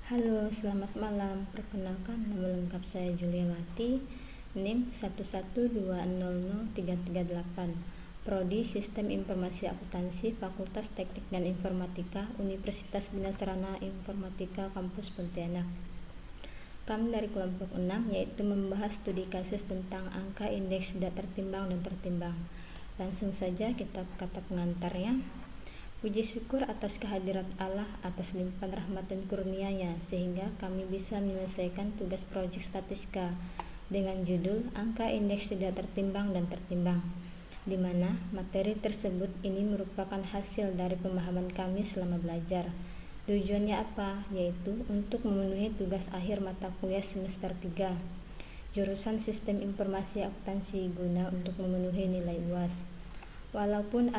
Halo, selamat malam. Perkenalkan, nama lengkap saya Juliawati, NIM 112000338, Prodi Sistem Informasi Akuntansi, Fakultas Teknik dan Informatika, Universitas Bina Sarana Informatika Kampus Pontianak. Kami dari kelompok 6, yaitu membahas studi kasus tentang angka indeks tidak tertimbang dan tertimbang. Langsung saja kita ke kata pengantarnya. Puji syukur atas kehadirat Allah atas limpahan rahmat dan kurnia-Nya sehingga kami bisa menyelesaikan tugas proyek statistika dengan judul Angka Indeks Tidak Tertimbang dan Tertimbang, di mana materi tersebut ini merupakan hasil dari pemahaman kami selama belajar. Tujuannya apa? Yaitu untuk memenuhi tugas akhir mata kuliah semester 3 jurusan Sistem Informasi Akuntansi guna untuk memenuhi nilai UAS. Walaupun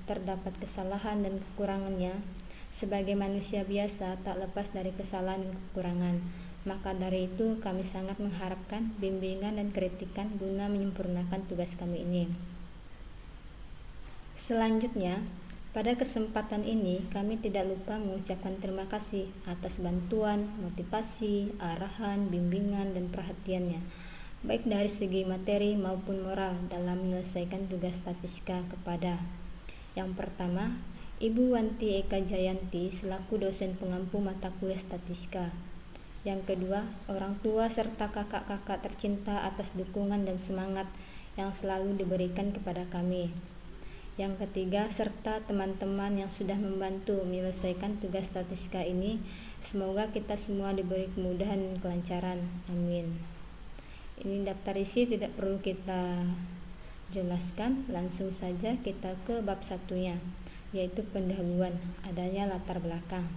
terdapat kesalahan dan kekurangannya, sebagai manusia biasa tak lepas dari kesalahan dan kekurangan. Maka dari itu kami sangat mengharapkan bimbingan dan kritikan guna menyempurnakan tugas kami ini. Selanjutnya, pada kesempatan ini kami tidak lupa mengucapkan terima kasih atas bantuan, motivasi, arahan, bimbingan, dan perhatiannya, baik dari segi materi maupun moral dalam menyelesaikan tugas statistika kepada yang pertama, Ibu Wanti Eka Jayanti selaku dosen pengampu mata kuliah statistika. Yang kedua, orang tua serta kakak-kakak tercinta atas dukungan dan semangat yang selalu diberikan kepada kami. Yang ketiga, serta teman-teman yang sudah membantu menyelesaikan tugas statistika ini, semoga kita semua diberi kemudahan dan kelancaran. Amin. Ini daftar isi tidak perlu kita jelaskan, langsung saja kita ke bab satunya, yaitu pendahuluan, adanya latar belakang.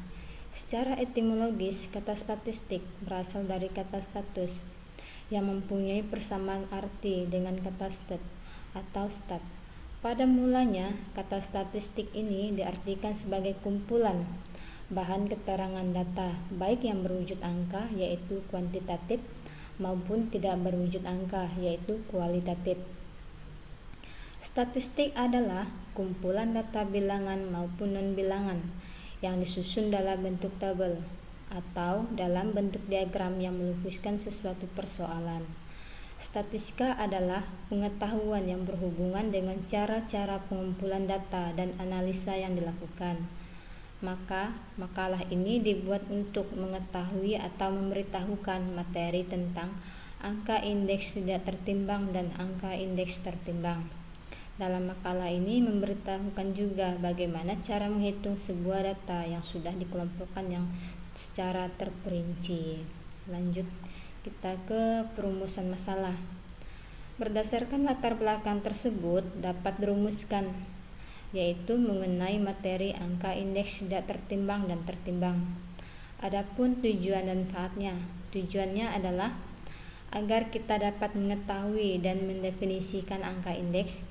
Secara etimologis, kata statistik berasal dari kata status yang mempunyai persamaan arti dengan kata stat atau stat. Pada mulanya, kata statistik ini diartikan sebagai kumpulan bahan keterangan data, baik yang berwujud angka yaitu kuantitatif maupun tidak berwujud angka yaitu kualitatif. Statistik adalah kumpulan data bilangan maupun non-bilangan yang disusun dalam bentuk tabel atau dalam bentuk diagram yang melukiskan sesuatu persoalan. Statistika adalah pengetahuan yang berhubungan dengan cara-cara pengumpulan data dan analisa yang dilakukan. Maka, makalah ini dibuat untuk mengetahui atau memberitahukan materi tentang angka indeks tidak tertimbang dan angka indeks tertimbang. Dalam makalah ini memberitahukan juga bagaimana cara menghitung sebuah data yang sudah dikelompokkan yang secara terperinci. Lanjut kita ke perumusan masalah. Berdasarkan latar belakang tersebut dapat dirumuskan, yaitu mengenai materi angka indeks tidak tertimbang dan tertimbang. Adapun tujuan dan manfaatnya, tujuannya adalah agar kita dapat mengetahui dan mendefinisikan angka indeks,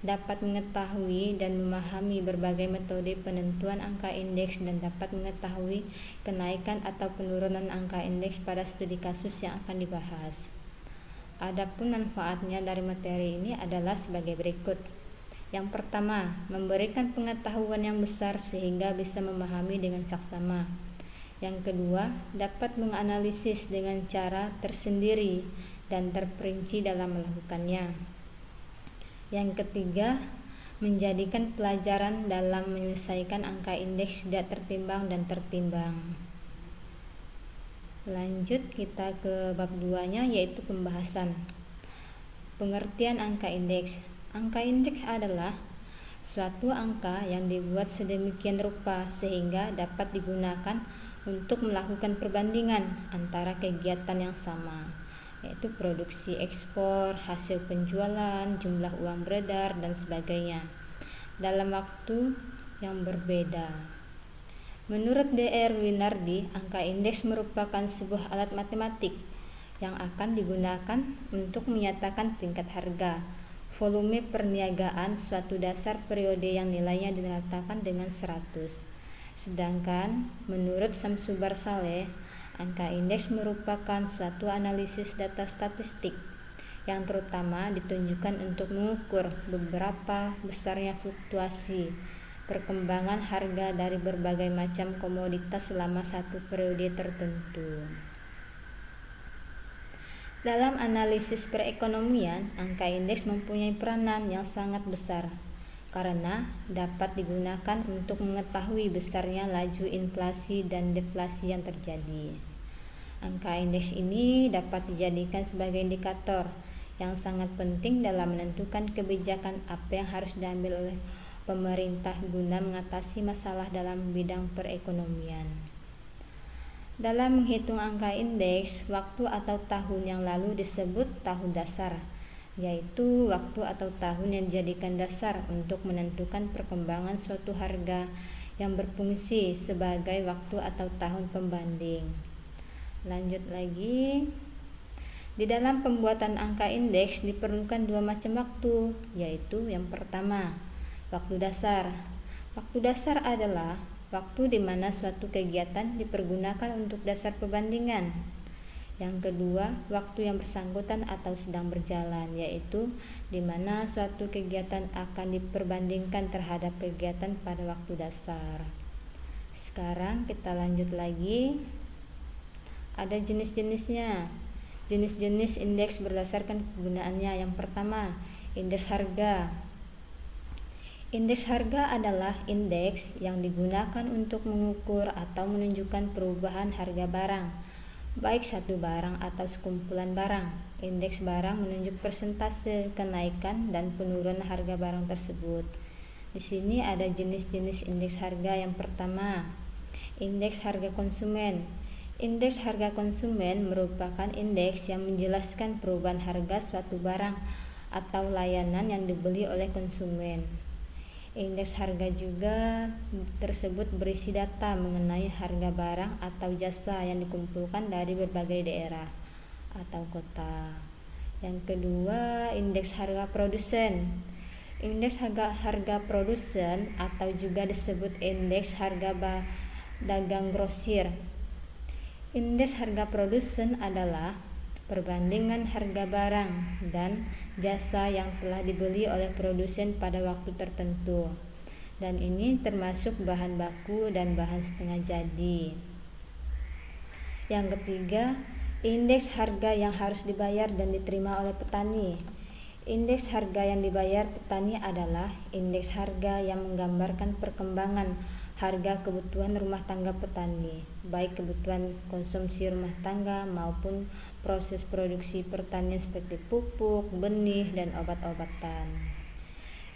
dapat mengetahui dan memahami berbagai metode penentuan angka indeks, dan dapat mengetahui kenaikan atau penurunan angka indeks pada studi kasus yang akan dibahas. Adapun manfaatnya dari materi ini adalah sebagai berikut. Yang pertama, memberikan pengetahuan yang besar sehingga bisa memahami dengan saksama. Yang kedua, dapat menganalisis dengan cara tersendiri dan terperinci dalam melakukannya. Yang ketiga, menjadikan pelajaran dalam menyelesaikan angka indeks tidak tertimbang dan tertimbang. Lanjut kita ke bab 2-nya, yaitu pembahasan. Pengertian angka indeks. Angka indeks adalah suatu angka yang dibuat sedemikian rupa sehingga dapat digunakan untuk melakukan perbandingan antara kegiatan yang sama, yaitu produksi ekspor, hasil penjualan, jumlah uang beredar, dan sebagainya, dalam waktu yang berbeda. Menurut Dr. Winardi, angka indeks merupakan sebuah alat matematik yang akan digunakan untuk menyatakan tingkat harga, volume perniagaan suatu dasar periode yang nilainya diratakan dengan 100. Sedangkan menurut Samsubar Saleh, angka indeks merupakan suatu analisis data statistik yang terutama ditunjukkan untuk mengukur beberapa besarnya fluktuasi perkembangan harga dari berbagai macam komoditas selama satu periode tertentu. Dalam analisis perekonomian, angka indeks mempunyai peranan yang sangat besar karena dapat digunakan untuk mengetahui besarnya laju inflasi dan deflasi yang terjadi. Angka indeks ini dapat dijadikan sebagai indikator yang sangat penting dalam menentukan kebijakan apa yang harus diambil oleh pemerintah guna mengatasi masalah dalam bidang perekonomian. Dalam menghitung angka indeks, waktu atau tahun yang lalu disebut tahun dasar, yaitu waktu atau tahun yang dijadikan dasar untuk menentukan perkembangan suatu harga yang berfungsi sebagai waktu atau tahun pembanding. Lanjut lagi. Di dalam pembuatan angka indeks diperlukan dua macam waktu, yaitu yang pertama, waktu dasar. Waktu dasar adalah waktu di mana suatu kegiatan dipergunakan untuk dasar perbandingan. Yang kedua, waktu yang bersangkutan atau sedang berjalan, yaitu di mana suatu kegiatan akan diperbandingkan terhadap kegiatan pada waktu dasar. Sekarang kita lanjut lagi. Ada jenis-jenisnya. Jenis-jenis indeks berdasarkan kegunaannya. Yang pertama, indeks harga. Indeks harga adalah indeks yang digunakan untuk mengukur atau menunjukkan perubahan harga barang, baik satu barang atau sekumpulan barang. Indeks barang menunjuk persentase kenaikan dan penurunan harga barang tersebut. Di sini ada jenis-jenis indeks harga. Yang pertama, indeks harga konsumen. Indeks harga konsumen merupakan indeks yang menjelaskan perubahan harga suatu barang atau layanan yang dibeli oleh konsumen. Indeks harga juga tersebut berisi data mengenai harga barang atau jasa yang dikumpulkan dari berbagai daerah atau kota. Yang kedua, indeks harga produsen. Indeks harga produsen atau juga disebut indeks harga dagang grosir. Indeks harga produsen adalah perbandingan harga barang dan jasa yang telah dibeli oleh produsen pada waktu tertentu, dan ini termasuk bahan baku dan bahan setengah jadi. Yang ketiga, indeks harga yang harus dibayar dan diterima oleh petani. Indeks harga yang dibayar petani adalah indeks harga yang menggambarkan perkembangan harga kebutuhan rumah tangga petani, baik kebutuhan konsumsi rumah tangga maupun proses produksi pertanian seperti pupuk, benih, dan obat-obatan.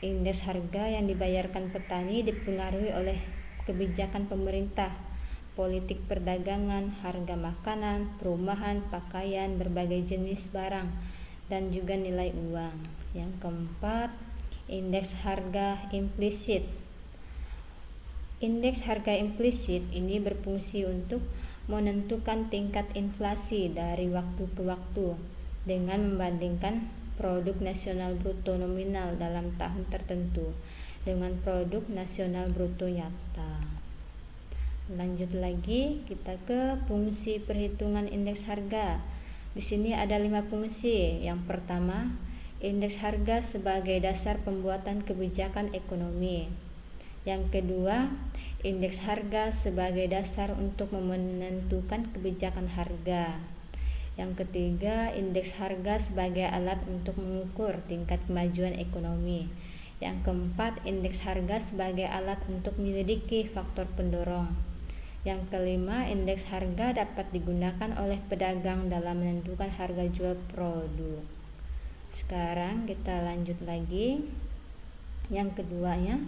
Indeks harga yang dibayarkan petani dipengaruhi oleh kebijakan pemerintah, politik perdagangan, harga makanan, perumahan, pakaian, berbagai jenis barang, dan juga nilai uang. Yang keempat, indeks harga implisit. Indeks harga implisit ini berfungsi untuk menentukan tingkat inflasi dari waktu ke waktu dengan membandingkan produk nasional bruto nominal dalam tahun tertentu dengan produk nasional bruto nyata. Lanjut lagi, kita ke fungsi perhitungan indeks harga. Di sini ada 5 fungsi. Yang pertama, indeks harga sebagai dasar pembuatan kebijakan ekonomi. Yang kedua, indeks harga sebagai dasar untuk menentukan kebijakan harga. Yang ketiga, indeks harga sebagai alat untuk mengukur tingkat kemajuan ekonomi. Yang keempat, indeks harga sebagai alat untuk menyelidiki faktor pendorong. Yang kelima, indeks harga dapat digunakan oleh pedagang dalam menentukan harga jual produk. Sekarang kita lanjut lagi. Yang keduanya,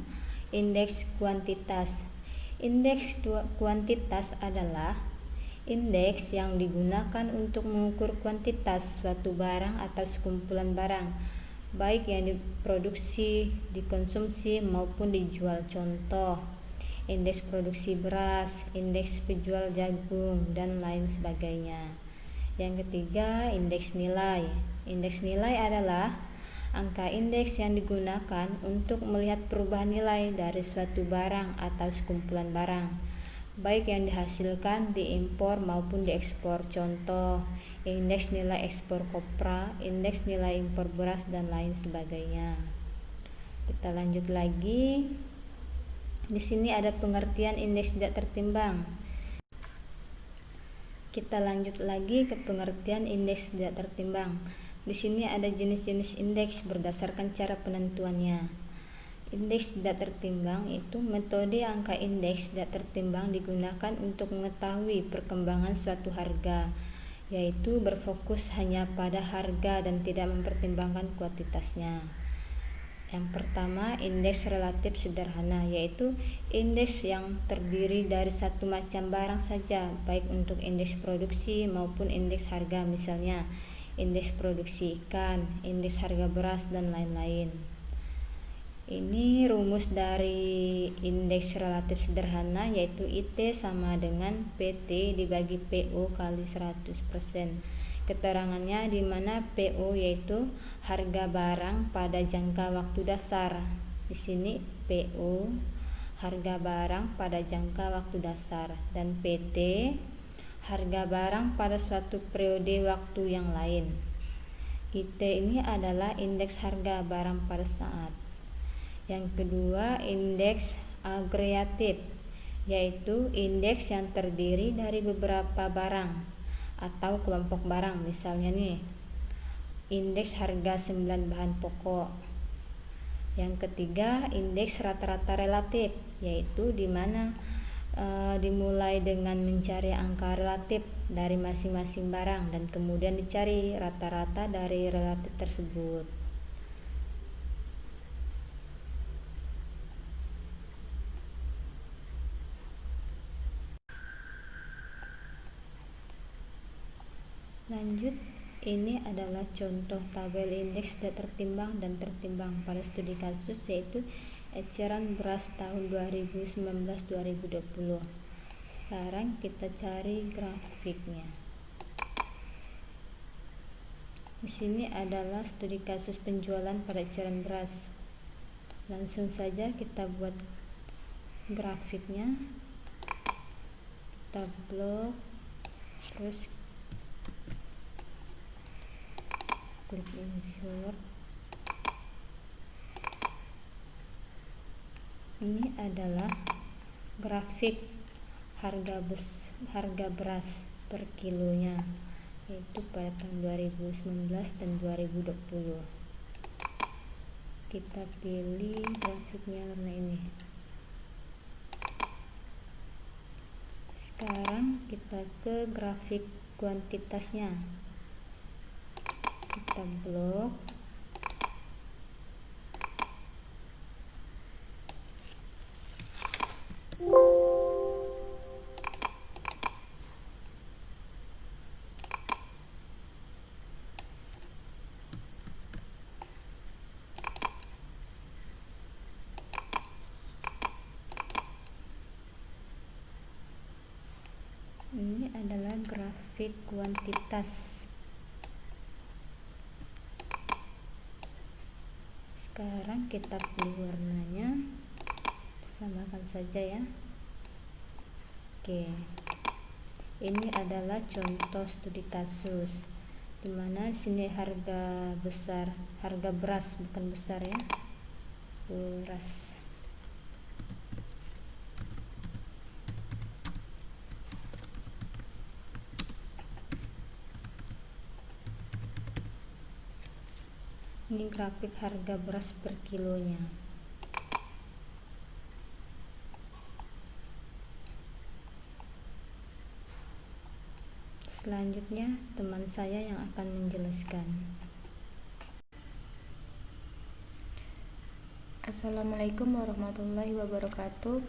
indeks kuantitas. Indeks kuantitas adalah indeks yang digunakan untuk mengukur kuantitas suatu barang atau sekumpulan barang, baik yang diproduksi, dikonsumsi maupun dijual. Contoh, indeks produksi beras, indeks penjual jagung, dan lain sebagainya. Yang ketiga, indeks nilai. Indeks nilai adalah angka indeks yang digunakan untuk melihat perubahan nilai dari suatu barang atau sekumpulan barang, baik yang dihasilkan, diimpor maupun diekspor. Contoh, indeks nilai ekspor kopra, indeks nilai impor beras, dan lain sebagainya. Kita lanjut lagi. Di sini ada pengertian indeks tidak tertimbang. Kita lanjut lagi ke pengertian indeks tidak tertimbang. Di sini ada jenis-jenis indeks berdasarkan cara penentuannya. Indeks tidak tertimbang itu metode angka indeks tidak tertimbang digunakan untuk mengetahui perkembangan suatu harga, yaitu berfokus hanya pada harga dan tidak mempertimbangkan kuantitasnya. Yang pertama, indeks relatif sederhana, yaitu indeks yang terdiri dari satu macam barang saja, baik untuk indeks produksi maupun indeks harga, misalnya indeks produksi ikan, indeks harga beras, dan lain-lain. Ini rumus dari indeks relatif sederhana, yaitu IT sama dengan PT dibagi PO kali 100%. Keterangannya di mana PO yaitu harga barang pada jangka waktu dasar. Di sini PO harga barang pada jangka waktu dasar dan PT harga barang pada suatu periode waktu yang lain. IT ini adalah indeks harga barang pada saat. Yang kedua, indeks agregatif, yaitu indeks yang terdiri dari beberapa barang atau kelompok barang, misalnya nih indeks harga 9 bahan pokok. Yang ketiga, indeks rata-rata relatif, yaitu di mana dimulai dengan mencari angka relatif dari masing-masing barang dan kemudian dicari rata-rata dari relatif tersebut. Lanjut, ini adalah contoh tabel indeks tidak tertimbang dan tertimbang pada studi kasus, yaitu eceran beras tahun 2019-2020. Sekarang kita cari grafiknya. Di sini adalah studi kasus penjualan pada eceran beras. Langsung saja kita buat grafiknya. Kita blok, terus klik insert. Ini adalah grafik harga beras per kilonya, yaitu pada tahun 2019 dan 2020. Kita pilih grafiknya warna ini. Sekarang kita ke grafik kuantitasnya. Kita blok, ini adalah grafik kuantitas. Sekarang kita pilih warnanya, samakan saja ya. Oke, ini adalah contoh studi kasus, dimana sini harga beras, bukan besar ya, beras. Ini grafik harga beras per kilonya. Selanjutnya teman saya yang akan menjelaskan. Assalamualaikum warahmatullahi wabarakatuh.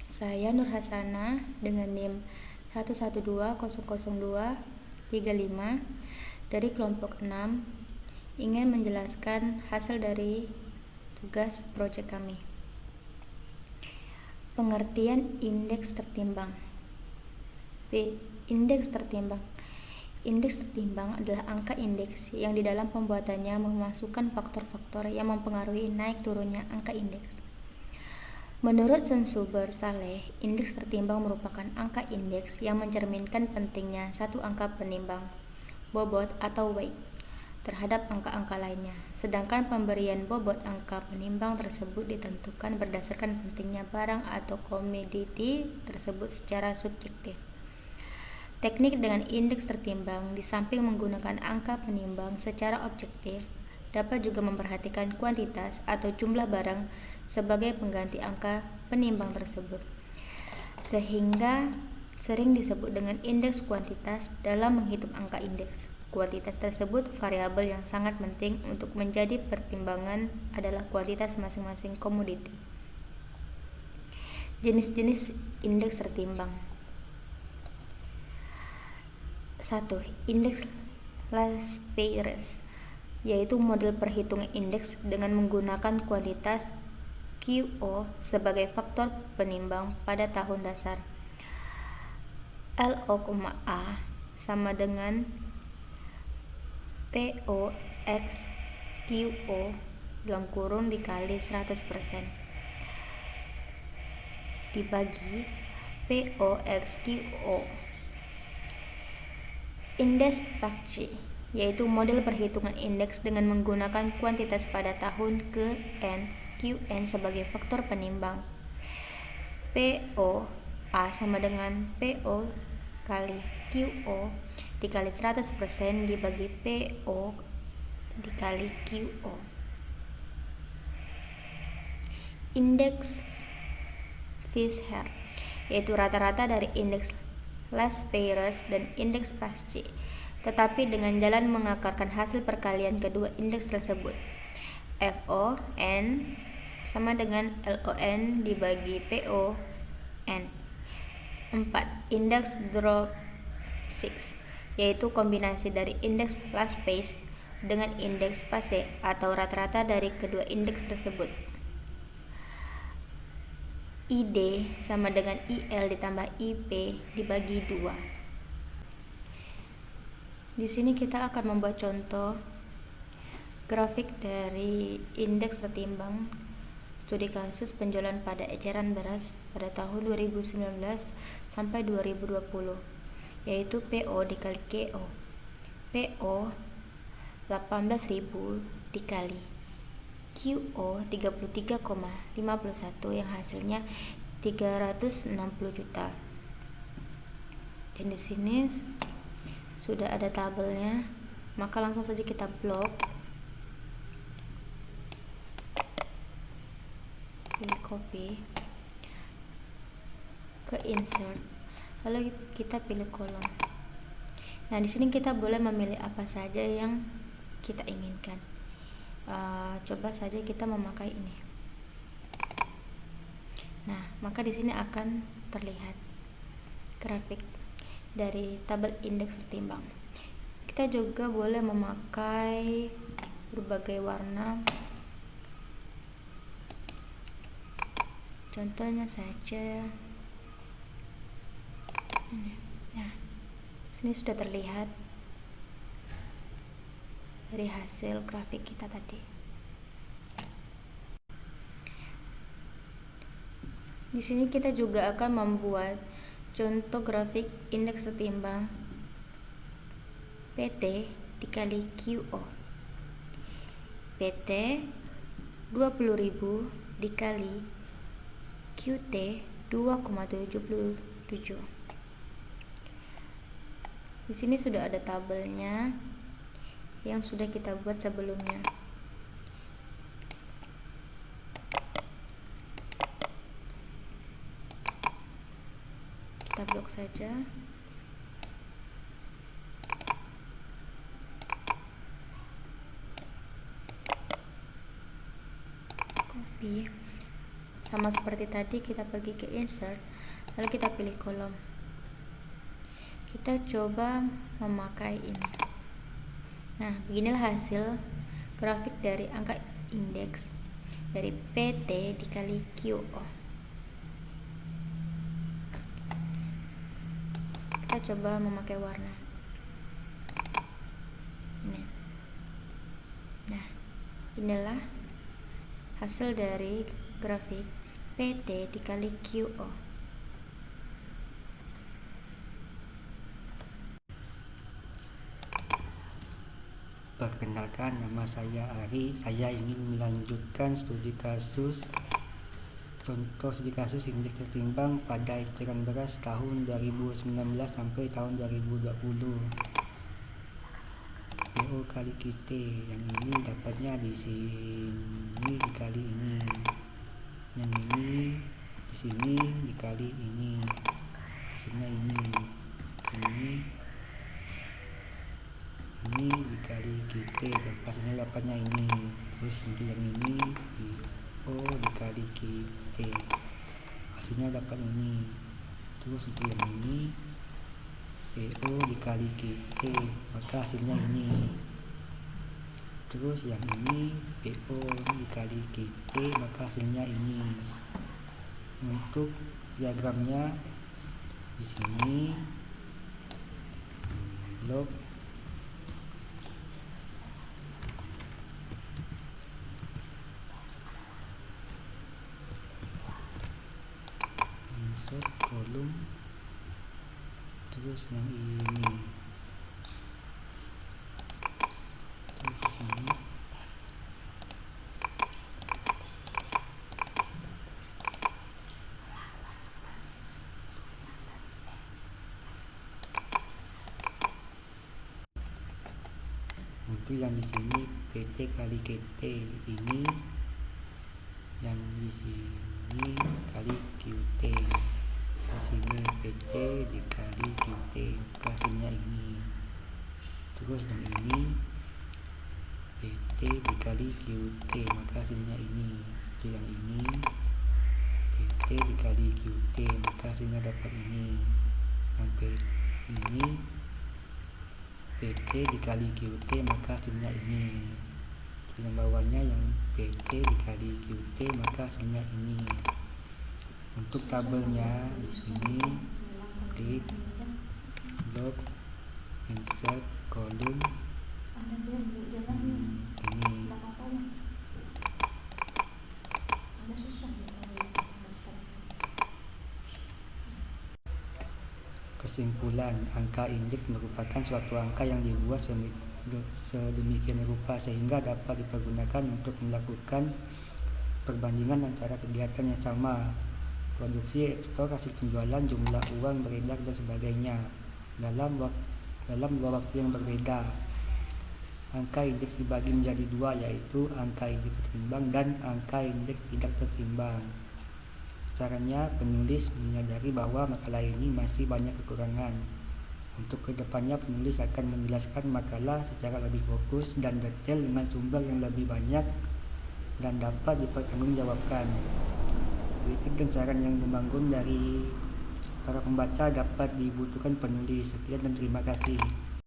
Saya Nur Hasana dengan NIM 112000235 dari kelompok 6 ingin menjelaskan hasil dari tugas proyek kami. Pengertian indeks tertimbang. B. Indeks tertimbang. Indeks tertimbang adalah angka indeks yang di dalam pembuatannya memasukkan faktor-faktor yang mempengaruhi naik turunnya angka indeks. Menurut Sensuber Saleh, indeks tertimbang merupakan angka indeks yang mencerminkan pentingnya satu angka penimbang, bobot atau weight, terhadap angka-angka lainnya, sedangkan pemberian bobot angka penimbang tersebut ditentukan berdasarkan pentingnya barang atau komoditi tersebut secara subjektif. Teknik dengan indeks tertimbang, di samping menggunakan angka penimbang secara objektif, dapat juga memperhatikan kuantitas atau jumlah barang sebagai pengganti angka penimbang tersebut, sehingga sering disebut dengan indeks kuantitas. Dalam menghitung angka indeks kuantitas tersebut, variabel yang sangat penting untuk menjadi pertimbangan adalah kuantitas masing-masing komoditi. Jenis-jenis indeks tertimbang. 1. Indeks Laspeyres, yaitu model perhitungan indeks dengan menggunakan kuantitas QO sebagai faktor penimbang pada tahun dasar. LO,A sama dengan PO X QO dikali 100% dibagi PO X QO. Indeks Packje, yaitu model perhitungan indeks dengan menggunakan kuantitas pada tahun ke N QN sebagai faktor penimbang. PO A sama dengan PO kali QO dikali 100% dibagi PO dikali QO. Indeks Fisher, yaitu rata-rata dari indeks Laspeyres dan indeks Packje, tetapi dengan jalan mengakarkan hasil perkalian kedua indeks tersebut. FO N sama dengan LON dibagi PO N. 4. Indeks Drobsich, yaitu kombinasi dari indeks Laspeyres dengan indeks Packje atau rata-rata dari kedua indeks tersebut. ID sama dengan IL ditambah IP dibagi 2. Di sini kita akan membuat contoh grafik dari indeks tertimbang studi kasus penjualan pada eceran beras pada tahun 2019 sampai 2020, yaitu PO dikali KO. PO 18.000 dikali QO 33,51 yang hasilnya 360 juta. Dan di sini sudah ada tabelnya, maka langsung saja kita blok. Pilih copy ke insert, lalu kita pilih kolom. Nah, di sini kita boleh memilih apa saja yang kita inginkan. Coba saja kita memakai ini. Nah, maka di sini akan terlihat grafik dari tabel indeks tertimbang. Kita juga boleh memakai berbagai warna. Contohnya saja ini. Nah, sini sudah terlihat dari hasil grafik kita tadi. Di sini kita juga akan membuat contoh grafik indeks tertimbang PT dikali QO. PT 20.000 dikali QT 2,77. Di sini sudah ada tabelnya yang sudah kita buat sebelumnya. Kita blok saja. Copy. Sama seperti tadi, kita pergi ke insert, lalu kita pilih kolom. Kita coba memakai ini. Nah, beginilah hasil grafik dari angka indeks dari PT dikali QO. Kita coba memakai warna ini. Nah, inilah hasil dari grafik PT dikali QO. Perkenalkan, nama saya Ari. Saya ingin melanjutkan studi kasus contoh studi kasus indeks tertimbang pada eceran beras tahun 2019 sampai tahun 2020. PO kali KT yang ini dapatnya di sini dikali ini, yang ini di sini dikali ini, hasilnya ini dikali KT, hasilnya dapatnya ini. Terus untuk yang ini PO dikali KT, hasilnya dapat ini. Terus untuk yang ini PO dikali KT, maka hasilnya ini. Terus yang ini PO dikali KT, maka hasilnya ini. Untuk diagramnya di sini log insert kolom, terus yang ini terus di sini untuk yang di sini PT kali KT ini, yang di sini kali QT, di sini PT dikali QT, hasilnya ini. Terus yang ini PT dikali QT, maka hasilnya ini. Itu yang ini PT dikali QT, maka hasilnya dapat ini. Sampai ini PT dikali QT, maka hasilnya ini. Yang bawahnya yang PT dikali QT, maka hasilnya ini. Untuk tabelnya di sini klik log insert kolom ini. Kesimpulan, angka indeks merupakan suatu angka yang dibuat sedemikian rupa sehingga dapat dipergunakan untuk melakukan perbandingan antara kegiatan yang sama, produksi, ekspor, hasil penjualan, jumlah uang beredar dan sebagainya dalam dua waktu yang berbeda. Angka indeks dibagi menjadi dua, yaitu angka indeks tertimbang dan angka indeks tidak tertimbang. Caranya, penulis menyadari bahwa makalah ini masih banyak kekurangan. Untuk kedepannya, penulis akan menjelaskan makalah secara lebih fokus dan detail dengan sumber yang lebih banyak dan dapat dipertanggungjawabkan. Kritik dan saran yang membangun dari para pembaca dapat dibutuhkan penulis. Sekian dan terima kasih.